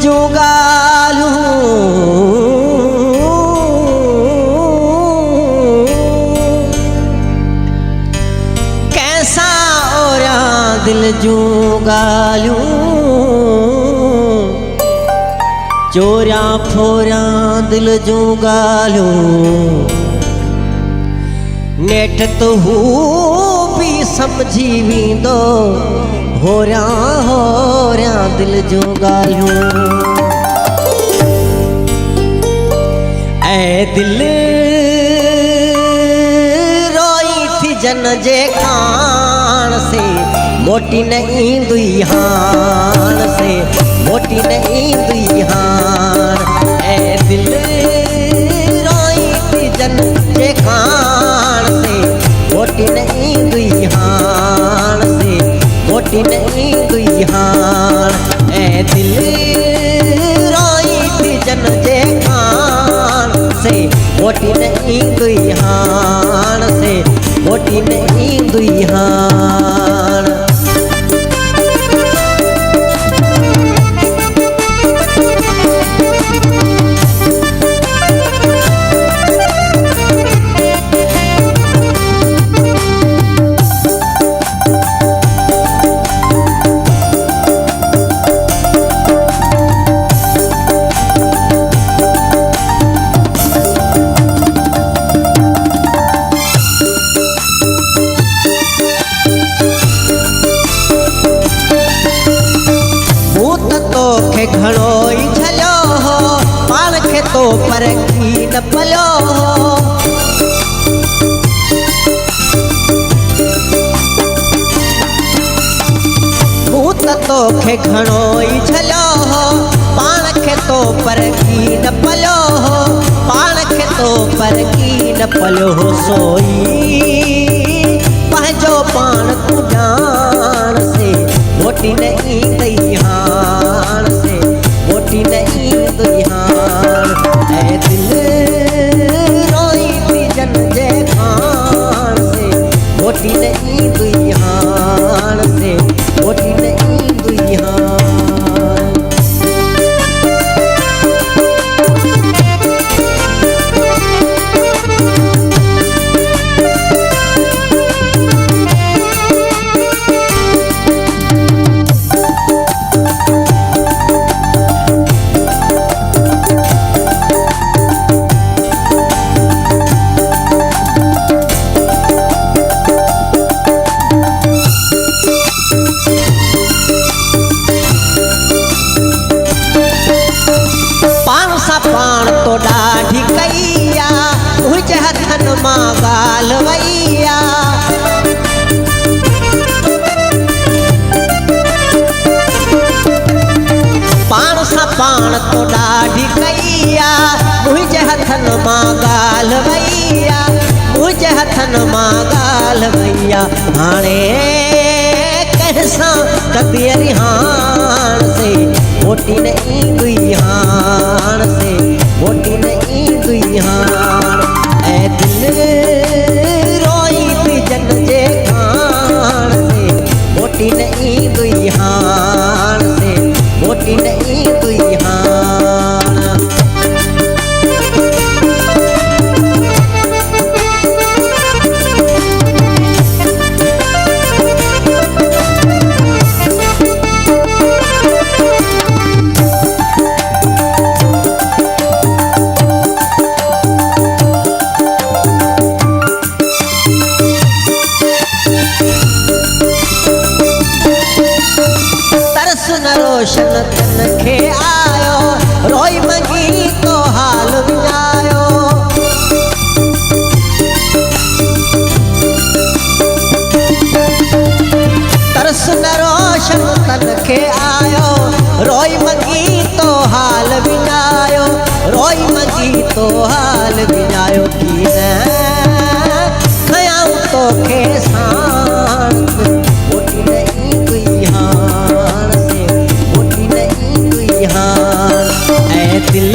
जूं ॻाल्हियूं कैसां ओरियां दिल जूं ॻाल्हियूं चोरियां फोरियां दिल जूं ॻाल्हियूं नेठ तो हू भी समझी वेंदो होरियां होरियां दिल जूं ॻाल्हियूं ऐ दिल रोई थी जन जे खान से मोटी न ईंदी हान से मोटी न ईंदी हान ऐ दिल रोई थी जन जे खान से मोटी न ईंदी हान से मोटी न ईंदी हान ऐ दिल रोई थी जन जे खान से मोटी न ईंदी हान से मोटी न ईंदी हान घणो ई झलियो हो पाण खे तो परखी न पलियो हो मूं त तोखे घणो ई झलियो हो पाण खे तो परखी न पलियो हो पाण खे तो परखी न पलियो हो सोई पंहिंजो पाण तूं ॼाण से मोटी न ईंदी हान से मोटी न ईंदी हान ऐ दिल रोई थी जन जे खान से मोटी न ईंदी हान से मोटी न ईंदी हान पाण तो ॾाढी कई आ मुंहिंजे हथनि मां ॻाल्हि वई आ पाण सां पाण तो ॾाढी कई आ मुंहिंजे हथनि मां ॻाल्हि वई आ मुंहिंजे हथनि मां ॻाल्हि वई आ हाणे कंहिंसां कबीर हान से मोटी न ईंदी हान से मोटी न ईंदी हान ऐ दिल रोई थी जन जे खान से मोटी न ईंदी हान से मोटी न ईंदी हान रोशन तन खे आयो रोई मंगी तो हाल विञायो तरस न रोशन तन खे आयो रोई मंगी तो हाल विञायो रोई मंगी तो हाल विञायो की न खयाऊं तोखे साण मोटी न ईंदी हान से मोटी न ईंदी हान ऐ दिल